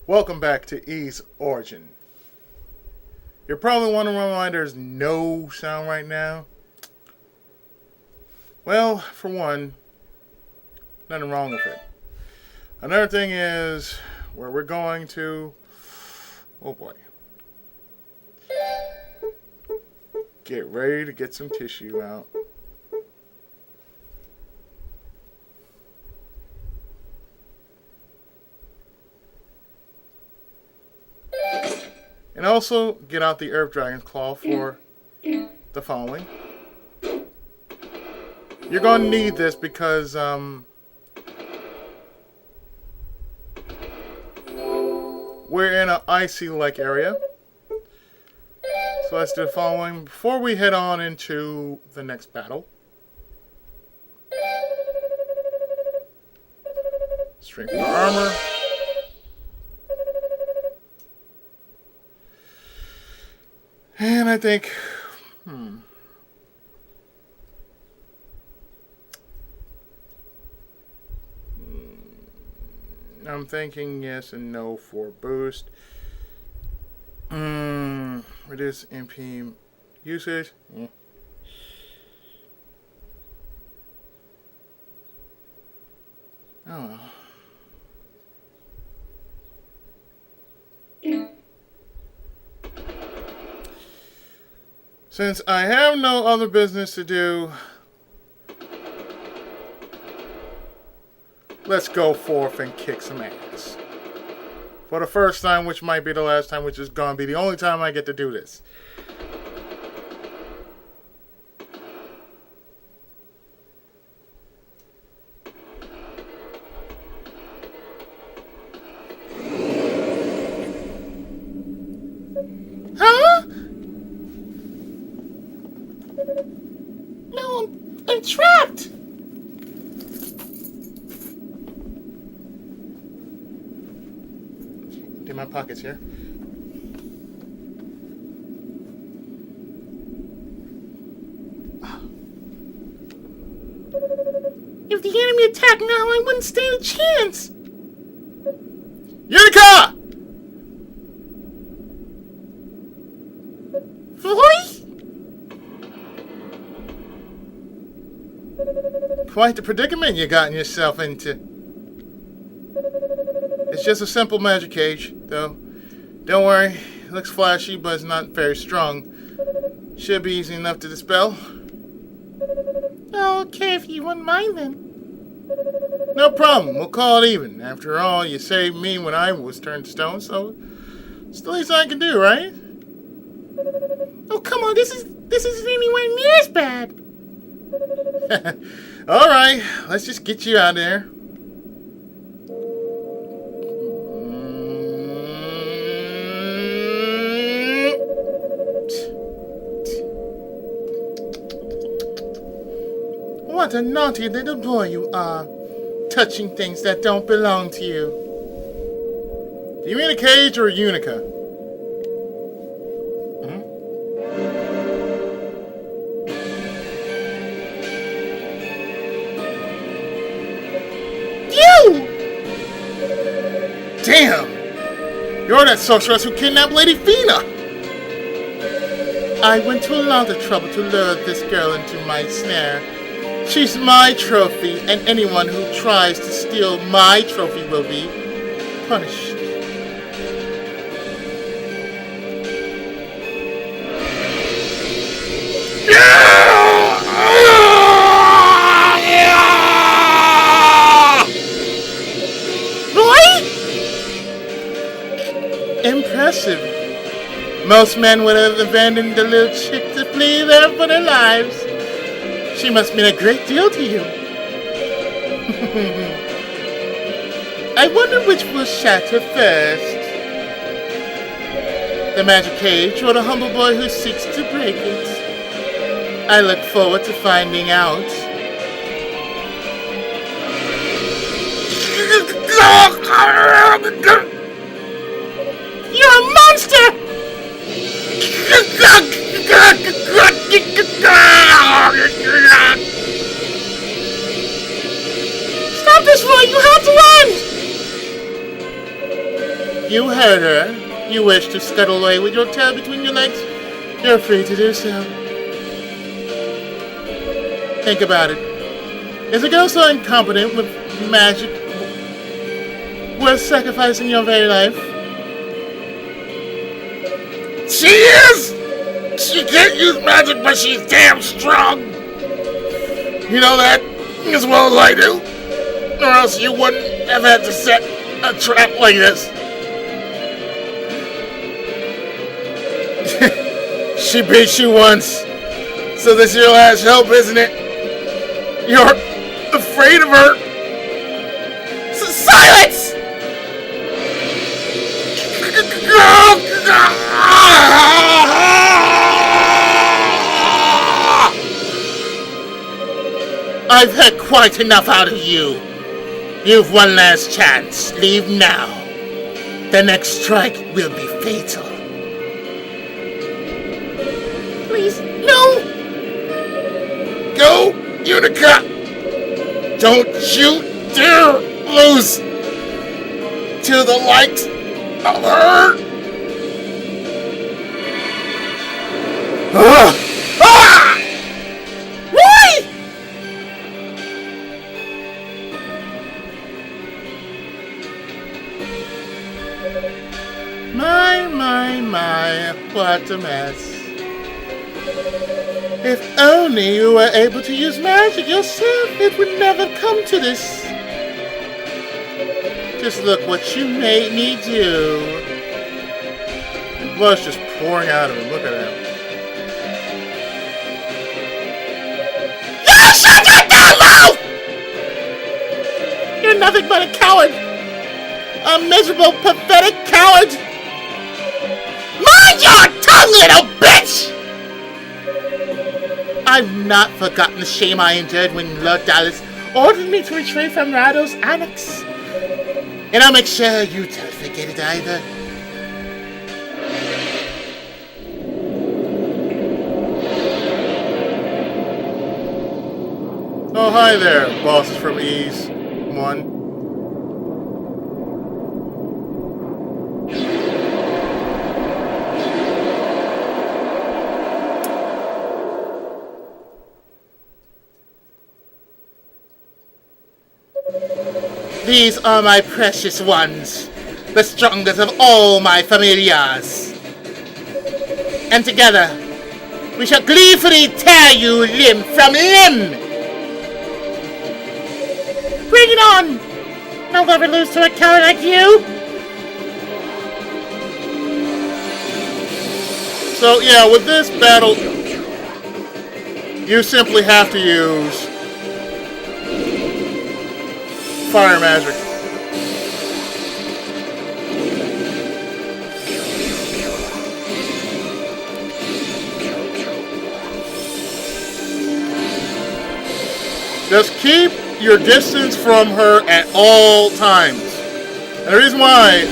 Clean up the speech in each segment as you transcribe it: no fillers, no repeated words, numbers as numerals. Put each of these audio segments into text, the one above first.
Welcome back to E's Origin. You're probably wondering why there's no sound right now. Well, for one, nothing wrong with it. Another thing is where we're going to. Oh boy. Get ready to get some tissue out. And also get out the Earth Dragon's Claw for the following. You're going to need this because we're in an icy-like area. So let's do the following before we head on into the next battle. Strengthen our armor. And I think, I'm thinking yes and no for boost. Reduce MP usage. Yeah. Oh. Since I have no other business to do, let's go forth and kick some ass. For the first time, which might be the last time, which is going to be the only time I get to do this. Huh? No, I'm trapped! In my pockets here. If the enemy attacked now, I wouldn't stand a chance. Yunica! Voice? Quite the predicament you gotten yourself into. It's just a simple magic cage, though. Don't worry, it looks flashy, but it's not very strong. Should be easy enough to dispel. Okay, if you wouldn't mind then. No problem, we'll call it even. After all, you saved me when I was turned to stone, so it's the least I can do, right? Oh, come on, this isn't anywhere near as bad. Alright, let's just get you out there. What a naughty little boy you are, touching things that don't belong to you. Do you mean a cage or a Yunica? You! Damn! You're that sorceress who kidnapped Lady Fina! I went to a lot of trouble to lure this girl into my snare. She's my trophy, and anyone who tries to steal my trophy will be punished. Boy? Impressive. Most men would have abandoned the little chick to flee there for their lives. She must mean a great deal to you. I wonder which will shatter first. The magic cage or the humble boy who seeks to break it. I look forward to finding out. You're a monster! Stop this, Roy! You have to run! You heard her. You wish to scuttle away with your tail between your legs? You're free to do so. Think about it. Is a girl so incompetent with magic worth sacrificing your very life? She is! She can't use magic, but she's damn strong! You know that as well as I do? Or else you wouldn't have had to set a trap like this. She beat you once, so this is your last hope, isn't it? You're afraid of her? Silence! I've had quite enough out of you. You've one last chance. Leave now. The next strike will be fatal. Please, no! Go, Yunica! Don't you dare lose to the likes of her! Why? My, what a mess. If only you were able to use magic yourself, it would never come to this. Just look what you made me do. Blood's just pouring out of him. Look at him. You shut your damn mouth! You're nothing but a coward. A miserable, pathetic coward. Mind your tongue, little bitch! I've not forgotten the shame I endured when Lord Dalles ordered me to retreat from Rado's annex. And I'll make sure you don't forget it either. Oh, hi there, bosses from Ease 1. These are my precious ones, the strongest of all my familiars. And together, we shall gleefully tear you limb from limb. Bring it on! I'll never lose to a coward like you. So yeah, with this battle, you simply have to use fire magic. Just keep your distance from her at all times. And the reason why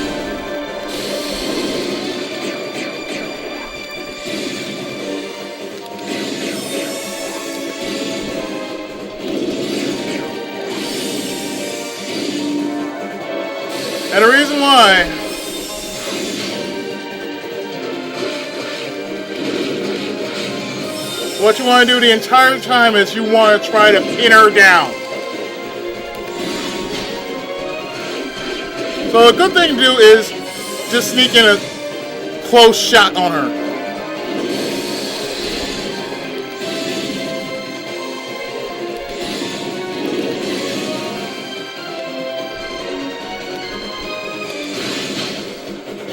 what you want to do the entire time is you want to try to pin her down. So a good thing to do is just sneak in a close shot on her.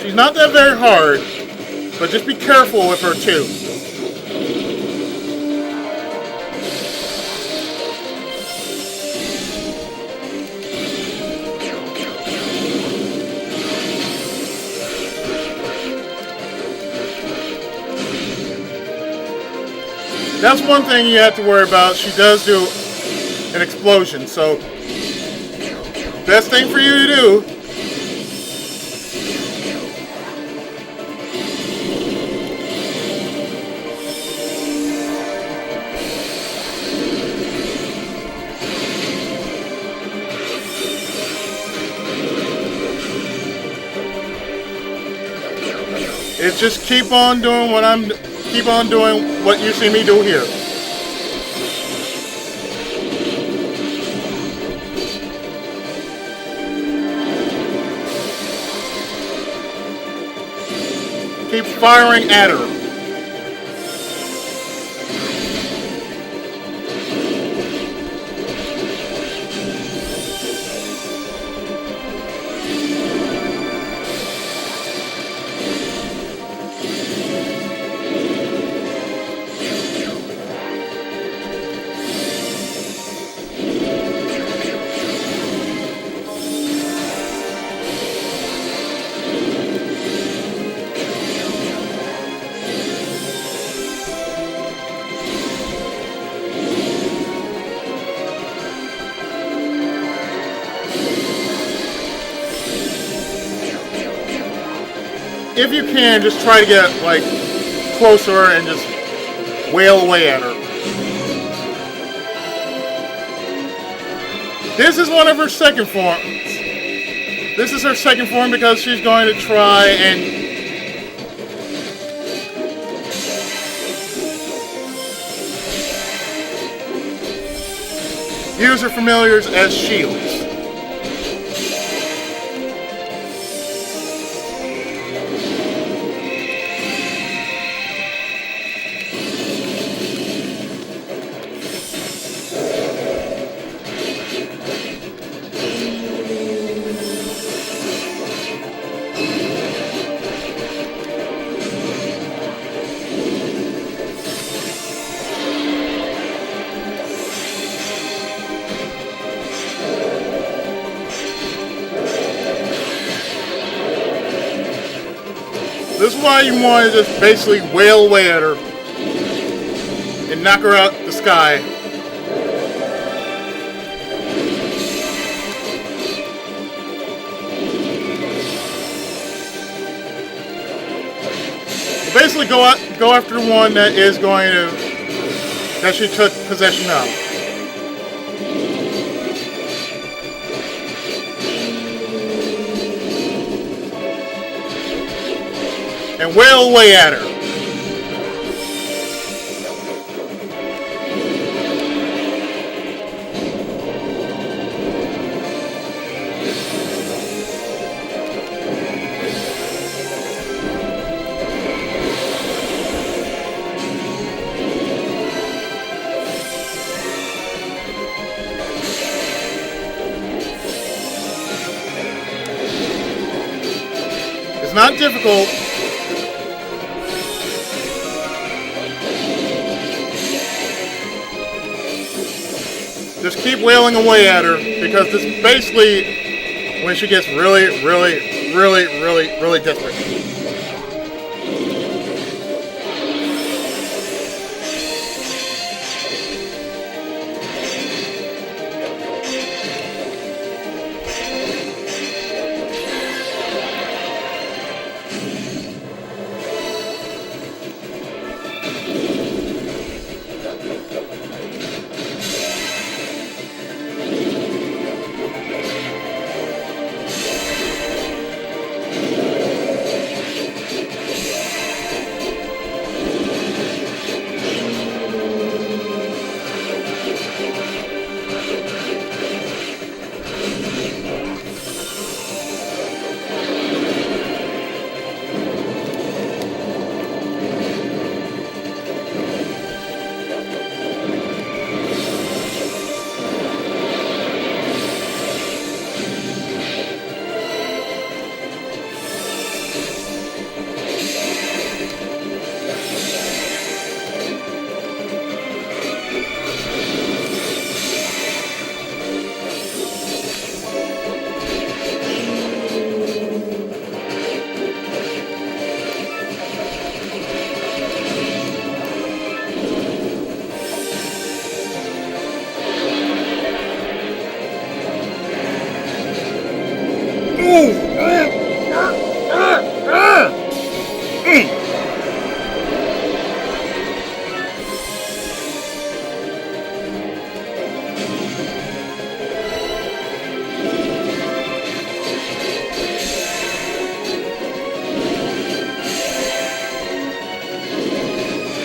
She's not that very hard, but just be careful with her too. That's one thing you have to worry about. She does do an explosion, so best thing for you to do It's just keep on doing what you see me do here. Keep firing at her. If you can, just try to get like closer and just wail away at her. This is one of her second forms. This is her second form because she's going to try and use her familiars as shields. This is why you want to just basically wail away at her and knock her out the sky. Basically go after the one that is that she took possession of. And wail away at her. It's not difficult. Just keep wailing away at her, because this is basically when she gets really desperate.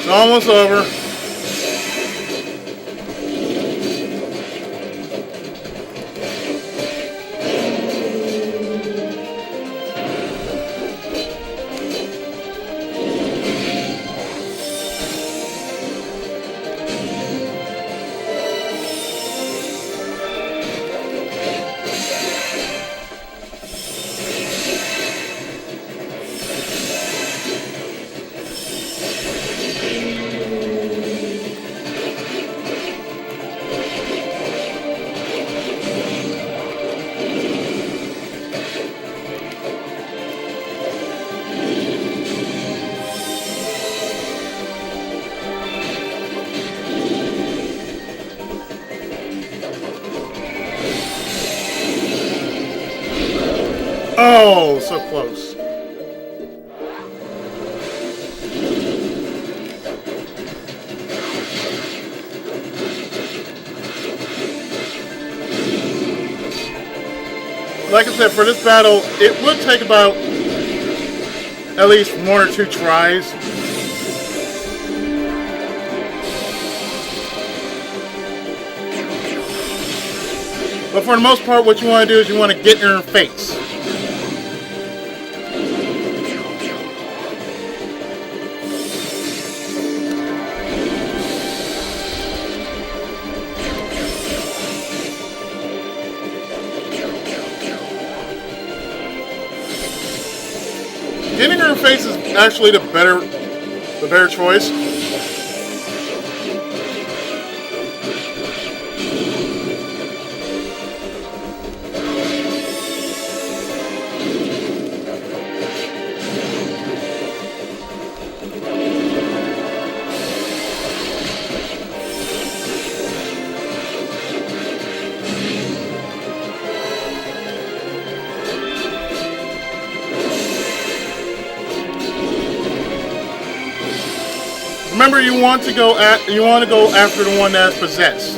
It's almost over. Oh, so close. Like I said, for this battle, it would take about at least 1 or 2 tries. But for the most part, what you want to do is you want to get in her face. Getting in her face is actually the better choice. Remember, you want to go after the one that's possessed.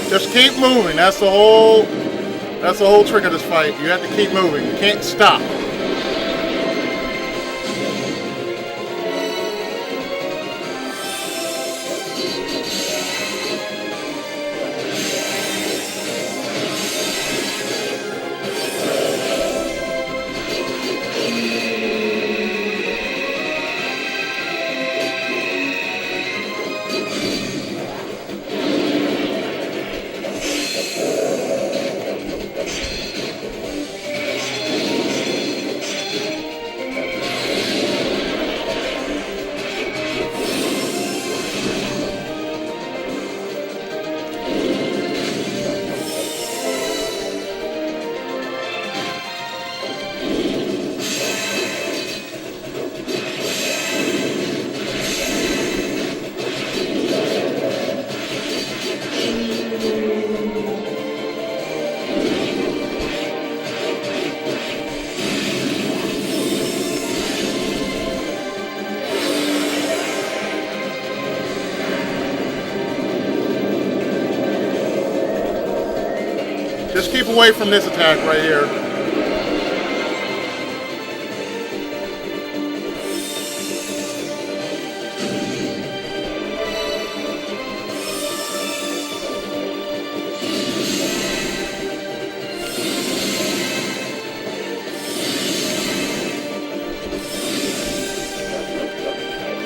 Just keep moving. That's the whole trick of this fight. You have to keep moving. You can't stop. Just keep away from this attack right here.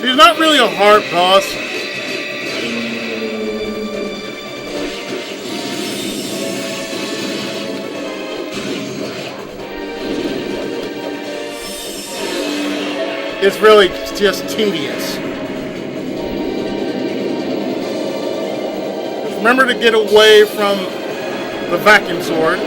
He's not really a hard boss. It's really just tedious. Just remember to get away from the vacuum sword.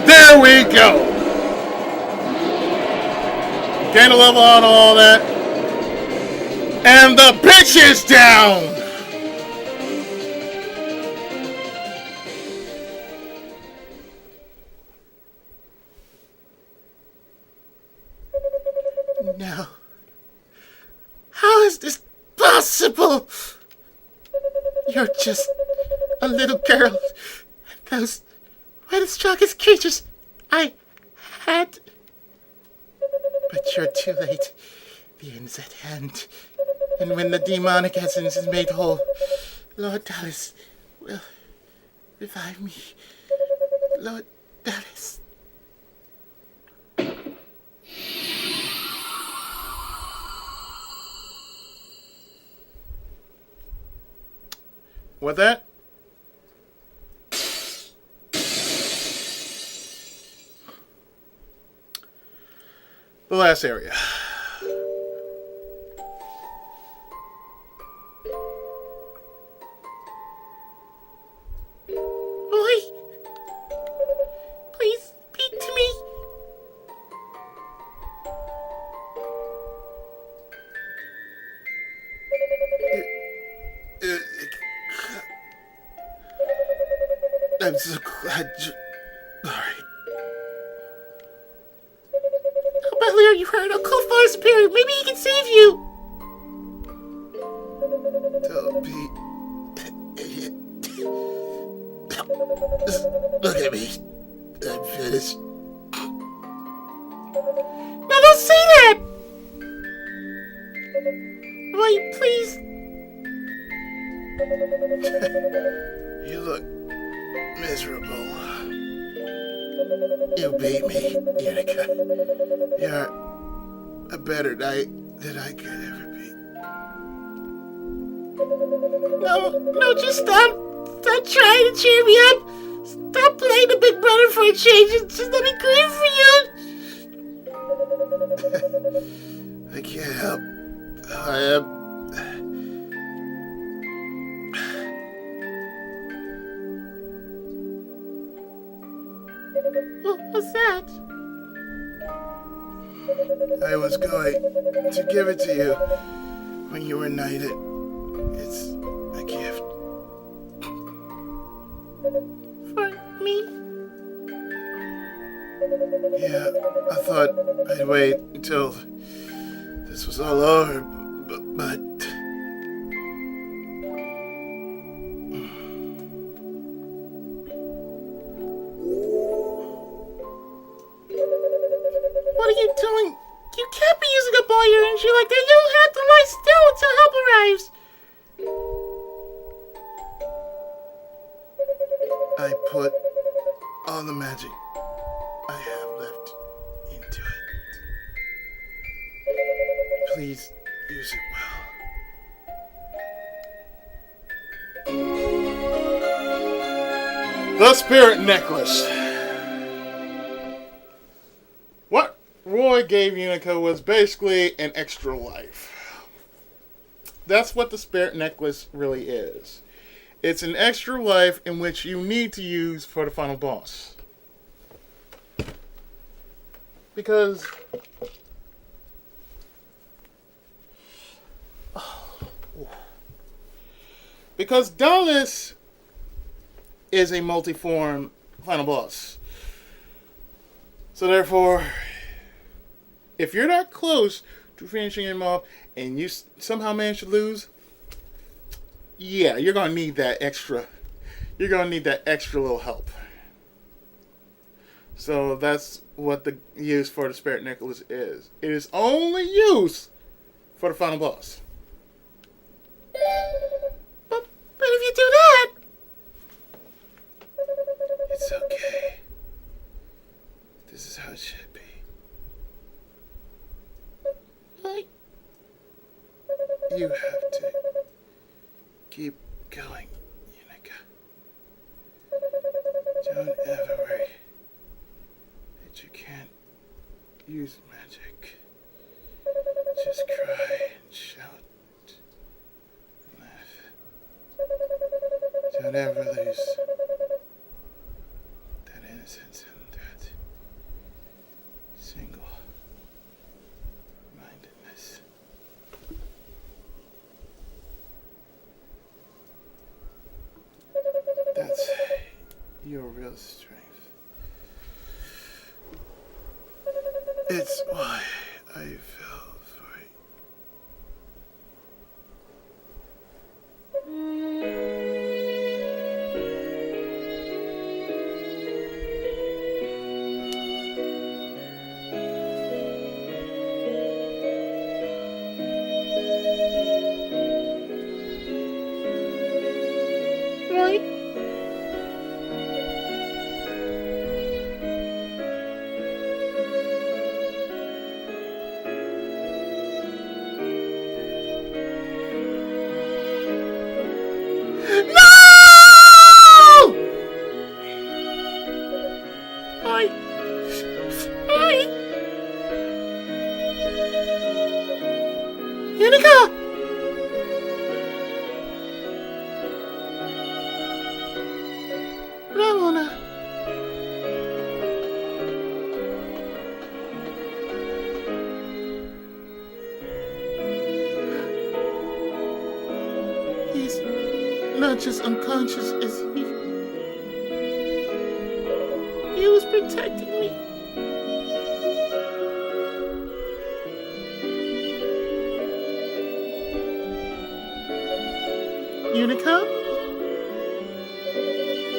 There we go. Gain a level on all that. And the bitch is down. No. How is this possible? You're just a little girl. Those were the strongest creatures I had. But you're too late. The end is at hand. And when the demonic essence is made whole, Lord Dalles will revive me. Lord Dalles. What that? The last area. Boy, please speak to me. I'm so glad you're alright. Earlier you heard Uncle Far Superior. Maybe he can save you. Don't be an idiot. Just look at me. I'm finished. No, don't say that. Boy, please. You look miserable. You beat me, Yunica. You're a better knight than I could ever be. No, just stop. Stop trying to cheer me up. Stop playing the big brother for a change. Just let me grieve for you. I can't help. I am. What's that? I was going to give it to you when you were knighted. It's a gift. For me? Yeah, I thought I'd wait until this was all over, but... What are you doing? You can't be using up all your energy like that. You'll have to lie still until help arrives. I put all the magic I have left into it. Please use it well. The Spirit Necklace. What Roy gave Yunica was basically an extra life. That's what the Spirit Necklace really is. It's an extra life in which you need to use for the final boss. Because Because Dalles is a multi-form final boss. So therefore, if you're not close to finishing him off and you somehow manage to lose, yeah, you're going to need that extra. You're going to need that extra little help. So that's what the use for the Spirit Necklace is. It is only used for the final boss. But if you do that, it's okay. This is how it should be. You have to keep going, Yunica. Don't ever worry that you can't use magic. Just cry and shout and laugh. Don't ever lose that innocence and that single-mindedness. That's your real strength. It's why I fell for it. Right? No! Hi. Yunica! Ramona. He's not just unconscious, is he? He was protecting me. Yunica?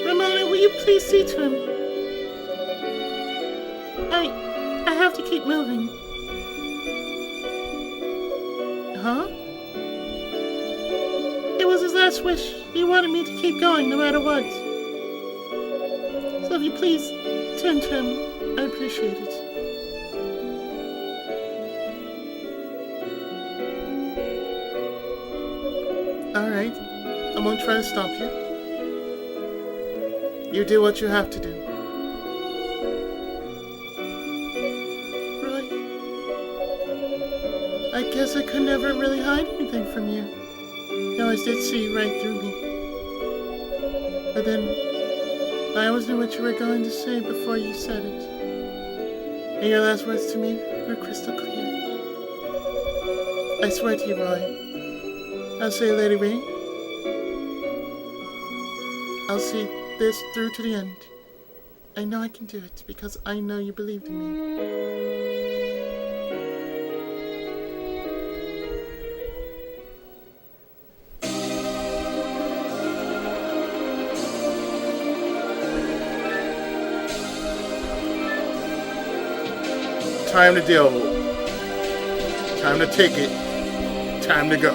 Ramona, will you please see to him? I have to keep moving. Huh? It was his last wish. He wanted me to keep going no matter what. So if you please turn to him, I appreciate it. Alright, I won't try to stop you. You do what you have to do. Right. I guess I could never really hide anything from you. You always did see right through me. But then, I always knew what you were going to say before you said it. And your last words to me were crystal clear. I swear to you, Roy. I'll say, Lady Ring. I'll see this through to the end. I know I can do it because I know you believed in me. Time to deal. Time to take it. Time to go.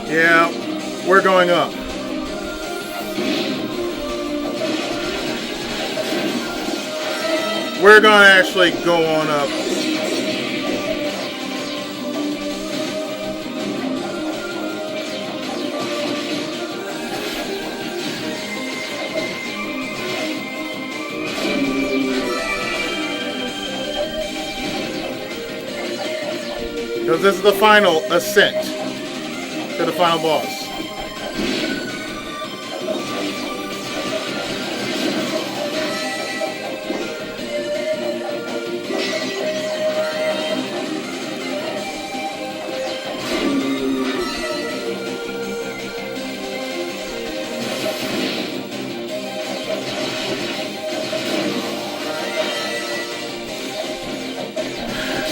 Yeah, we're going up. We're gonna actually go on up. Because this is the final ascent to the final boss.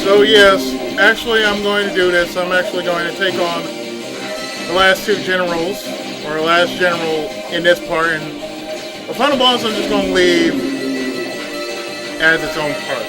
So yes, actually I'm going to do this. I'm actually going to take on the last two generals, or the last general in this part, and the final boss I'm just going to leave as its own part.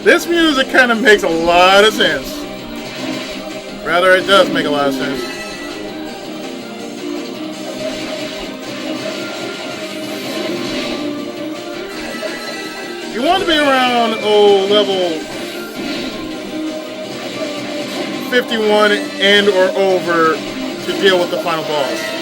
This music kind of makes a lot of sense. Rather, it does make a lot of sense. You want to be around, level 51 and or over to deal with the final boss.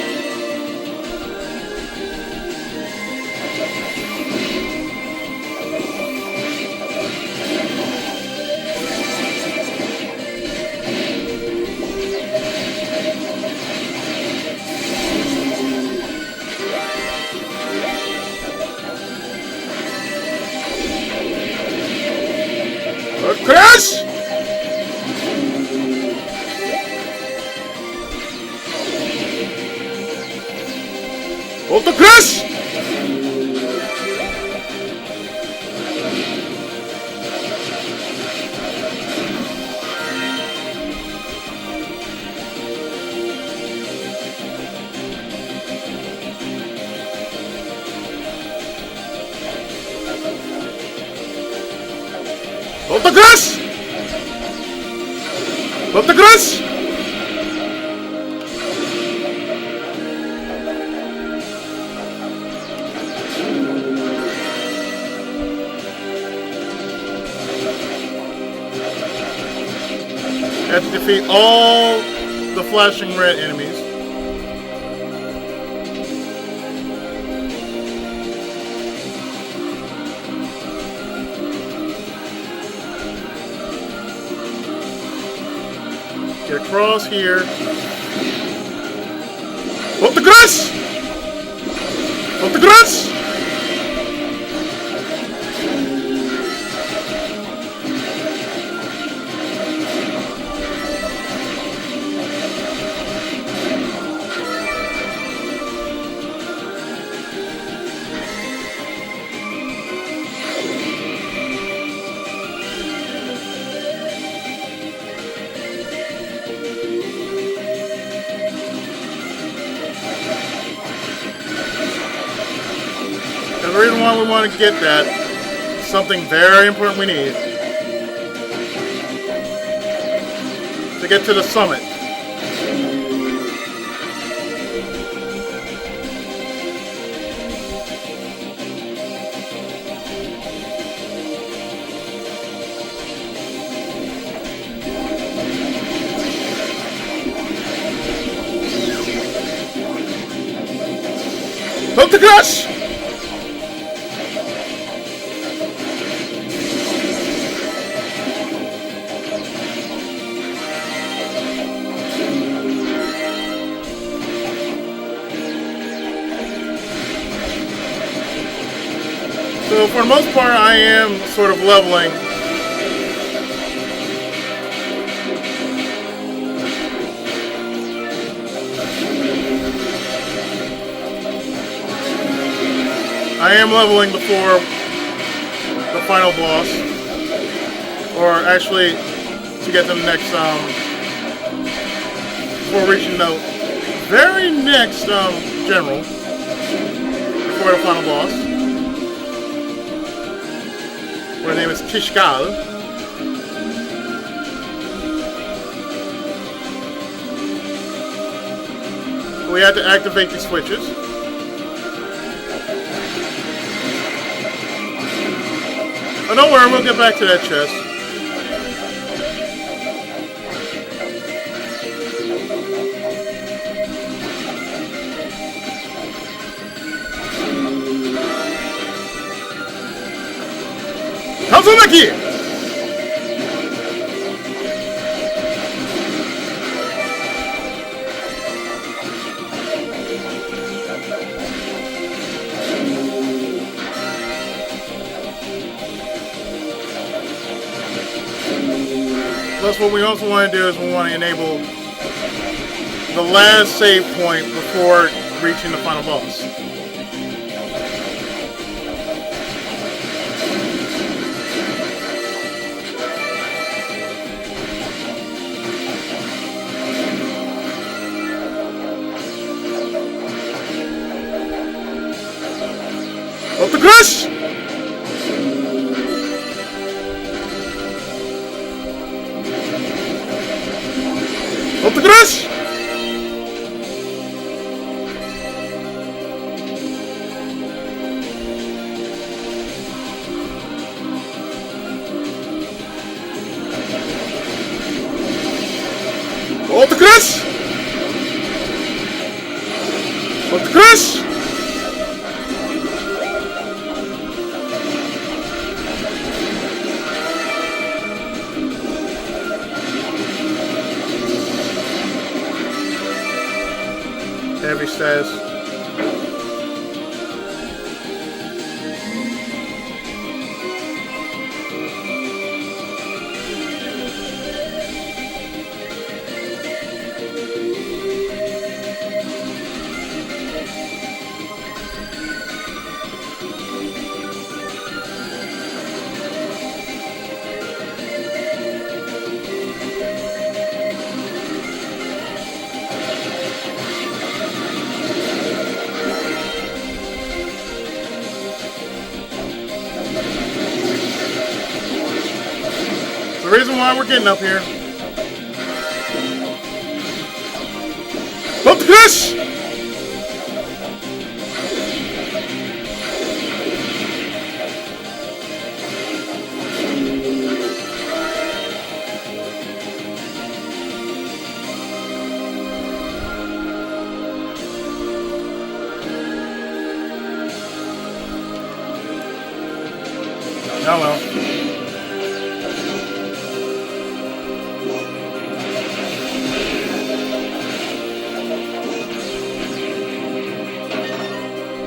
Crash! Auto crash! Auto crash! Auto crash! You have to defeat all the flashing red enemies. Get across here. Op de kruis! Op de kruis! The reason why we want to get that, something very important we need to get to the summit. Hook the crush! So for the most part, I am sort of leveling. I am leveling before the final boss, or actually to get to the next, before reaching the very next general, before the final boss. Her name is Kishgal. We have to activate the switches. Oh, don't worry, we'll get back to that chest. Kazumaki! Plus, what we also want to do is we want to enable the last save point before reaching the final boss. Up the crush! Up the crush! Up the crush! Up the crush! Heavy status. The reason why we're getting up here. Up the crush! Oh well.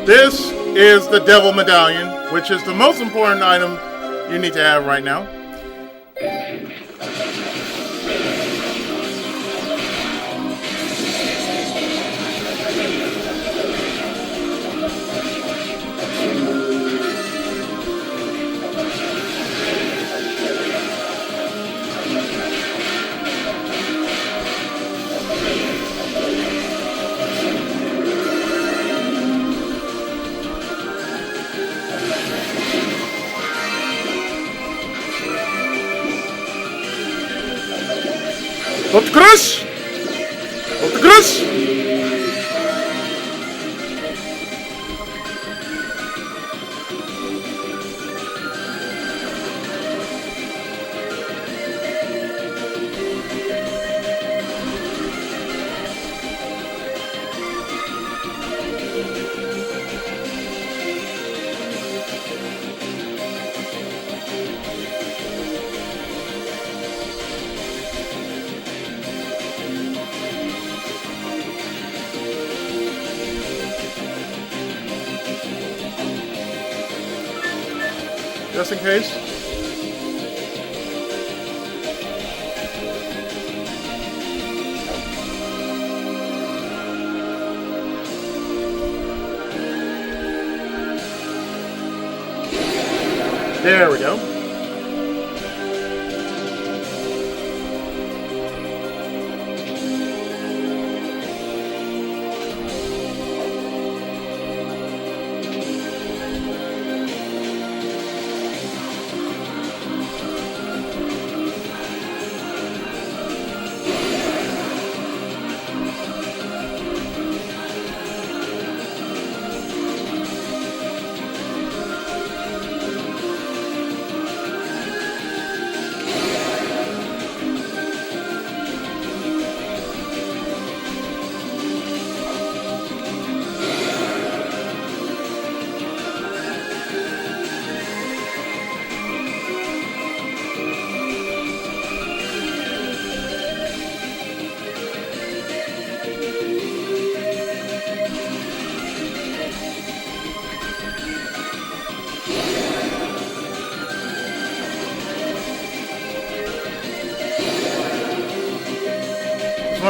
This is the Devil Medallion, which is the most important item you need to have right now. Op de kruis! Op de kruis! Just in case. There we go.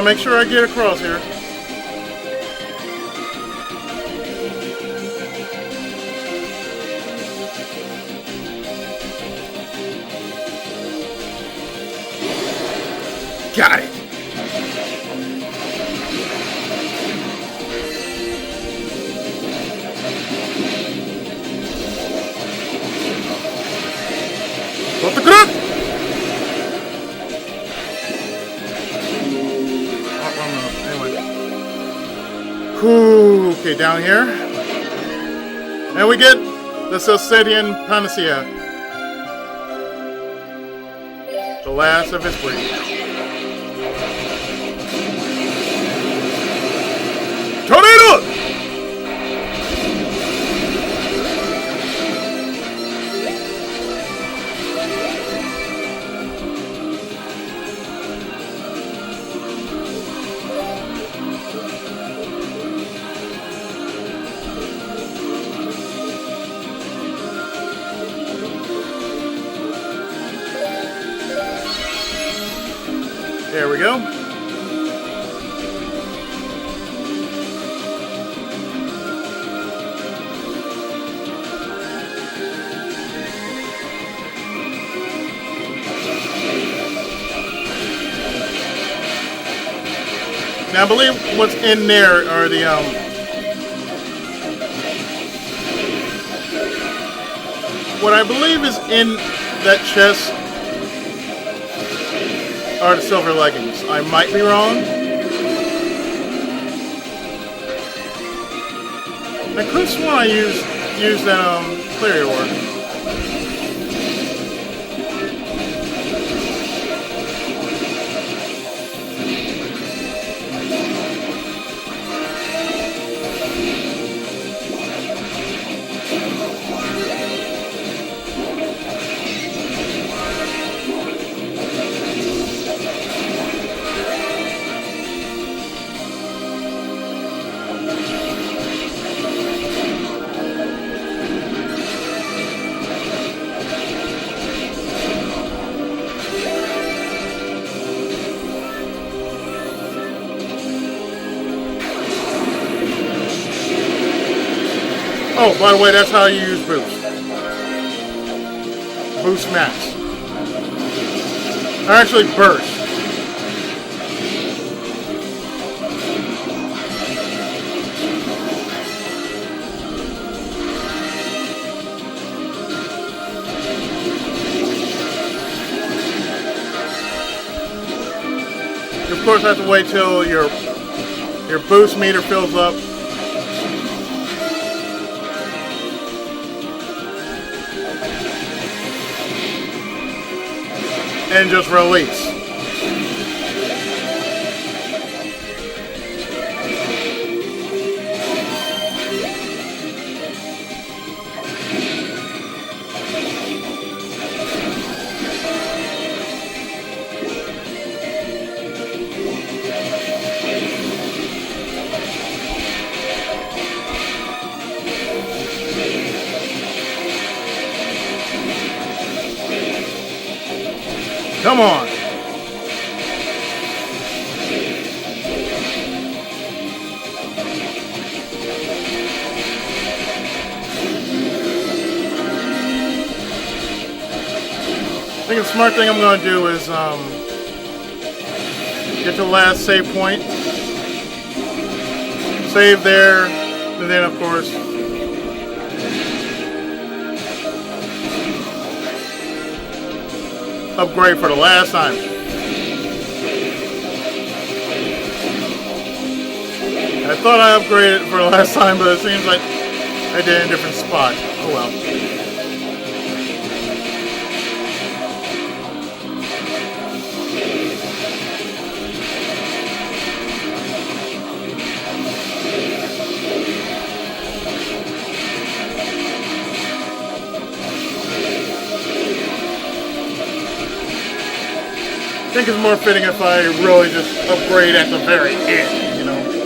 to make sure I get across here. Got it. What the crap? Anyway. Whew, okay, down here. And we get the Celestian Panacea. The last of its breed. Tornado! There we go. Now I believe what's in there are the what I believe is in that chest are the silver leggings. I might be wrong. I could have sworn I used that clear ore. Oh, by the way, that's how you use boost. Boost max. Or actually burst. Of course, I have to wait till your boost meter fills up. And just release. Come on. I think the smart thing I'm going to do is get to the last save point, save there, and then of course upgrade for the last time. I thought I upgraded for the last time, but it seems like I did in a different spot. Oh well. I think it's more fitting if I really just upgrade at the very end, you know?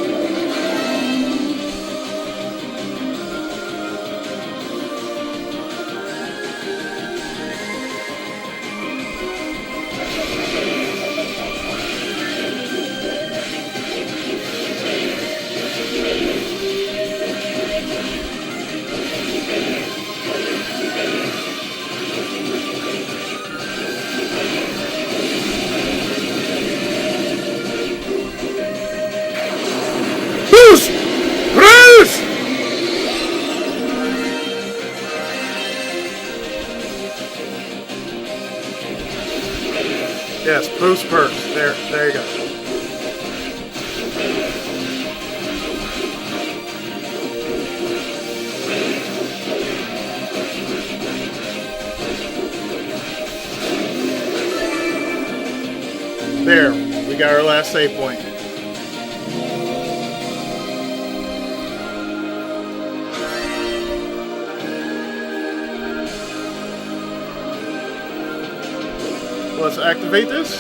Yes, boost burst. There you go. There, we got our last save point. Let's activate this.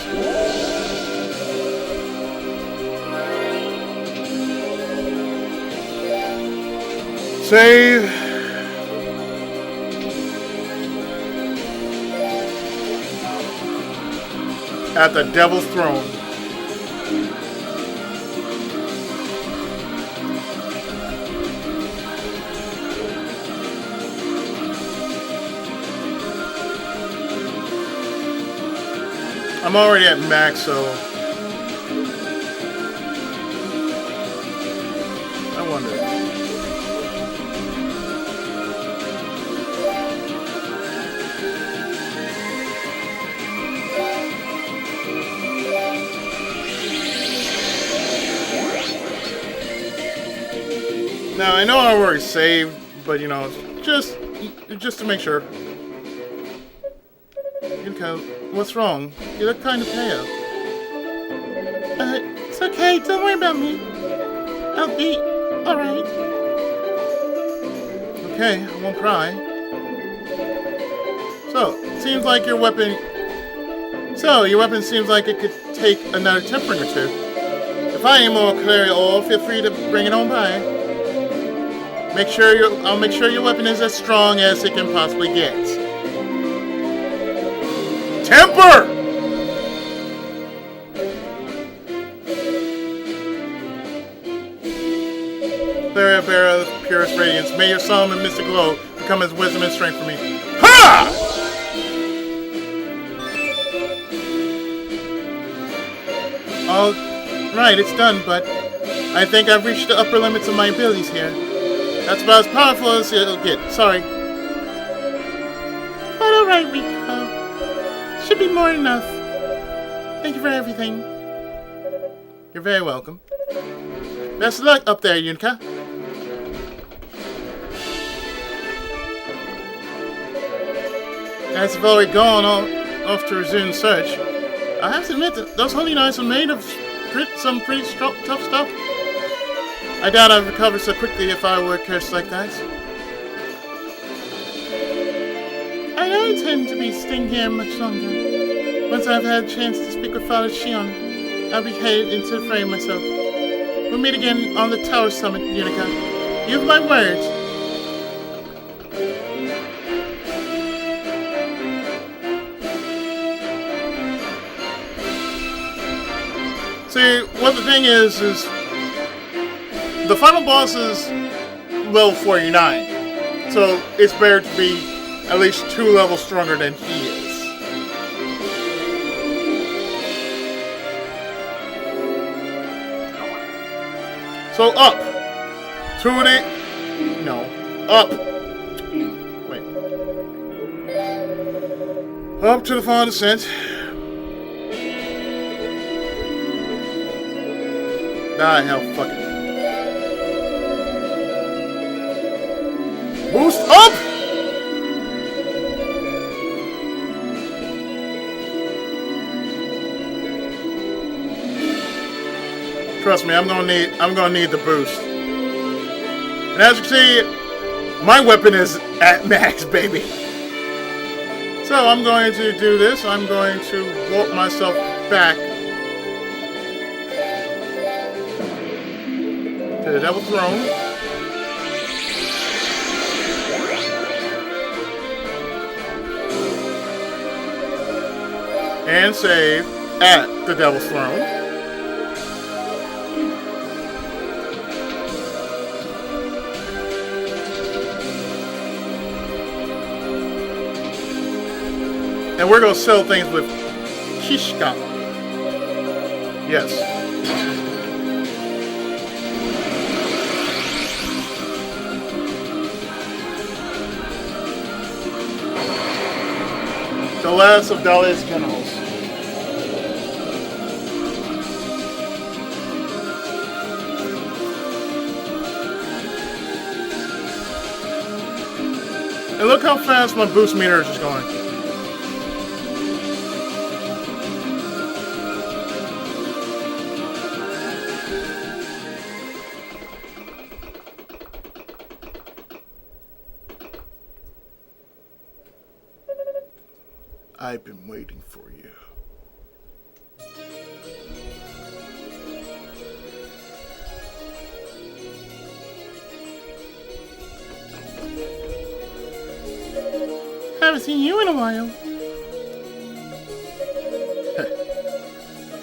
Save. At the Devil's Throne. I'm already at max, so I wonder. Now I know I already saved, but you know, just to make sure. Yunica, what's wrong? You look kind of pale. It's okay. Don't worry about me. I'll be alright. Okay, I won't cry. So, seems like your weapon... your weapon seems like it could take another tempering or two. If I am more clear at all, feel free to bring it on by. I'll make sure your weapon is as strong as it can possibly get. Temper! Bearer of the purest radiance, may your solemn and mystic glow become as wisdom and strength for me. Ha! All right, it's done, but I think I've reached the upper limits of my abilities here. That's about as powerful as it'll get. Sorry. But alright, Rico. Should be more than enough. Thank you for everything. You're very welcome. Best of luck up there, Yunica. As I've already gone off to resume search, I have to admit that those holy knives are made of some pretty tough stuff. I doubt I'd recover so quickly if I were cursed like that. I don't intend to be staying here much longer. Once I've had a chance to speak with Father Shion, I'll be headed into the fray myself. We'll meet again on the Tower Summit, Yunica. You have my words. See, what the thing is the final boss is level 49, so it's better to be at least 2 levels stronger than he is. So up to the... no, up. Wait. Up to the final descent. Ah, hell, fuck it. Boost up! Trust me, I'm gonna need the boost. And as you can see, my weapon is at max, baby. So I'm going to do this. I'm going to warp myself back to the Devil's Throne. And save at the Devil's Throne. And we're going to sell things with Kishgal. Yes. The last of Dalles generals. And look how fast my boost meter is just going. I've been waiting for you. Haven't seen you in a while.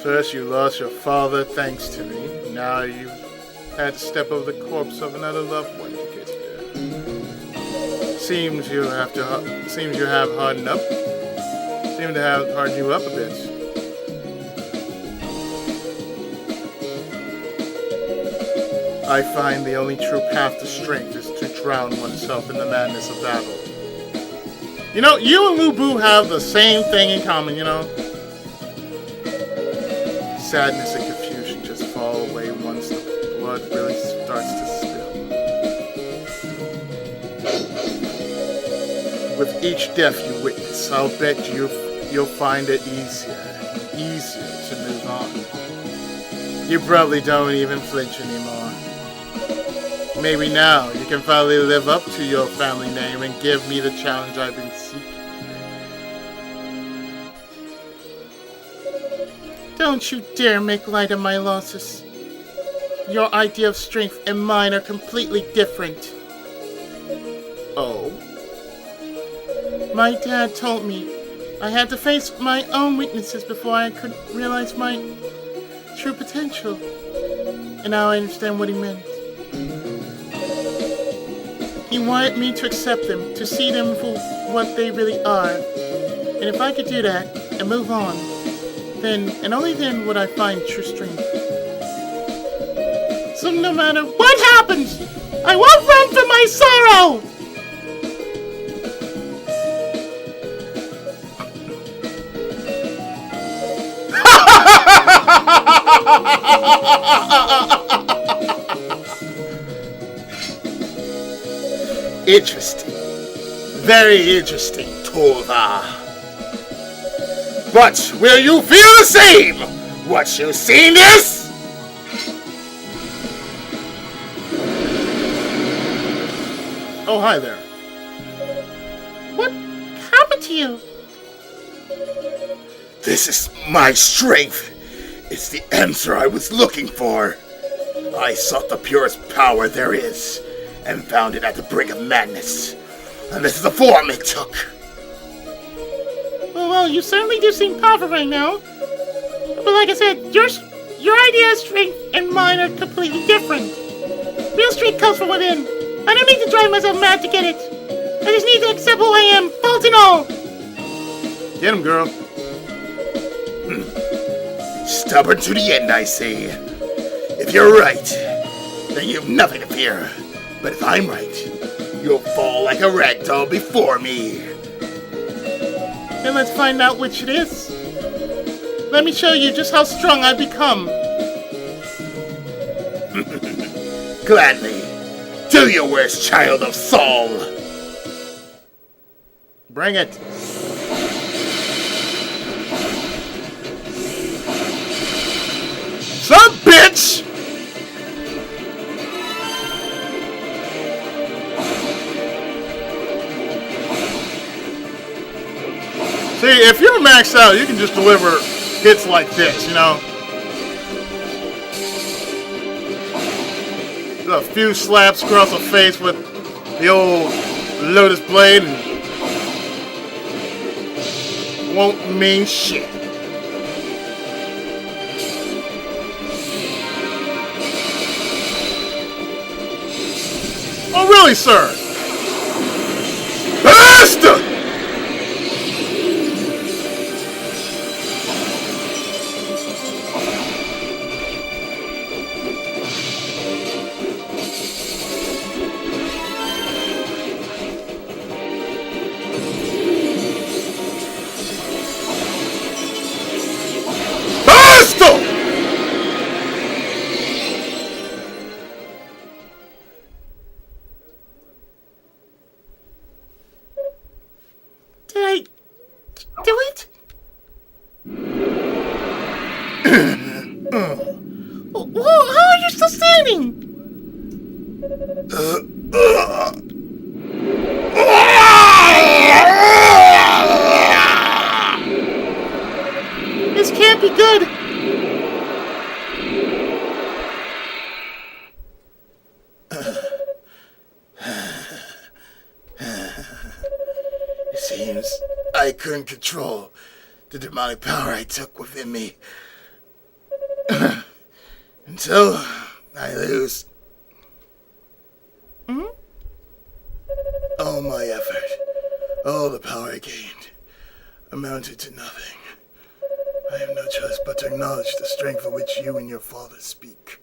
First you lost your father thanks to me. Now you've had to step over the corpse of another loved one to get here. Seems you have hardened up. Seem to have hardened you up a bit. I find the only true path to strength is to drown oneself in the madness of battle. You know, you and Lu Bu have the same thing in common, you know? Sadness and confusion just fall away once the blood really starts to spill. With each death you witness, I'll bet you'll find it easier and easier to move on. You probably don't even flinch anymore. Maybe now you can finally live up to your family name and give me the challenge I've been seeking. Don't you dare make light of my losses. Your idea of strength and mine are completely different. Oh? My dad told me I had to face my own weaknesses before I could realize my true potential. And now I understand what he meant. He wanted me to accept them, to see them for what they really are. And if I could do that and move on, then and only then would I find true strength. So no matter what happens, I won't run from my sorrow! Interesting. Very interesting, Tova. But will you feel the same once you've seen this? Oh, hi there. What happened to you? This is my strength. It's the answer I was looking for. I sought the purest power there is, and found it at the brink of madness. And this is the form it took. Well, you certainly do seem powerful right now. But like I said, your idea of strength and mine are completely different. Real strength comes from within. I don't need to drive myself mad to get it. I just need to accept who I am, fault and all. Get him, girl. Stubborn to the end, I say. If you're right, then you've nothing to fear. But if I'm right, you'll fall like a ragdoll before me. Then let's find out which it is. Let me show you just how strong I've become. Gladly. Do your worst, child of Saul. Bring it. Son bitch! See, if you're maxed out, you can just deliver hits like this, you know? Just a few slaps across the face with the old Lotus Blade and won't mean shit. Oh, really, sir? Basta! Whoa, how are you still standing? This can't be good. It seems I couldn't control the demonic power I took within me. Until I lose all my effort, all the power I gained, amounted to nothing. I have no choice but to acknowledge the strength of which you and your father speak.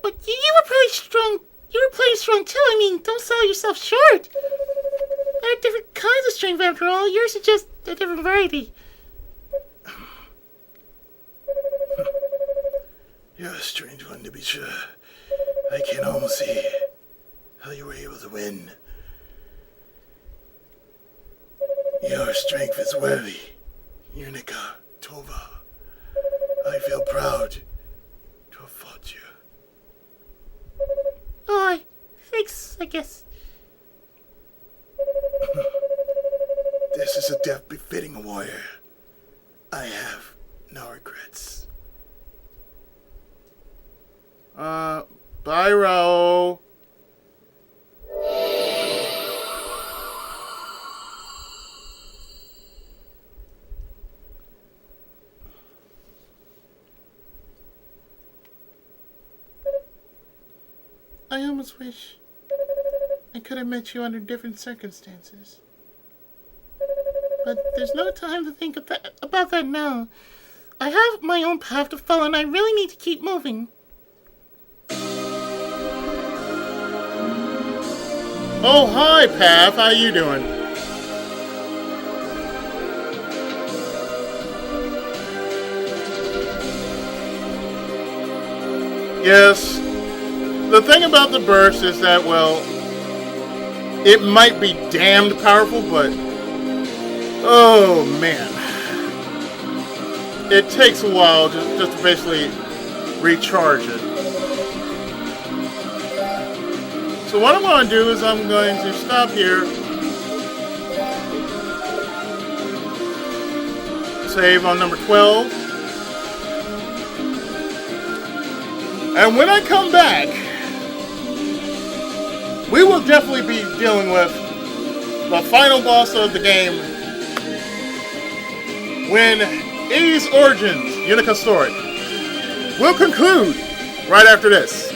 But you were pretty strong. You were pretty strong too. I mean, don't sell yourself short. There are different kinds of strength after all. Yours is just a different variety. You're a strange one, to be sure. I can almost see how you were able to win. Your strength is worthy, Yunica, Tova. I feel proud to have fought you. Oh, thanks, I guess. This is a death befitting a warrior. I have no regrets. Byro. I almost wish I could have met you under different circumstances. But there's no time to think about that now. I have my own path to follow and I really need to keep moving. Oh, hi, Path. How you doing? Yes. The thing about the burst is that, well, it might be damned powerful, but oh man, it takes a while just to basically recharge it. So what I'm going to do is I'm going to stop here, save on number 12, and when I come back, we will definitely be dealing with the final boss of the game, when A's Origins, Yunica story, will conclude right after this.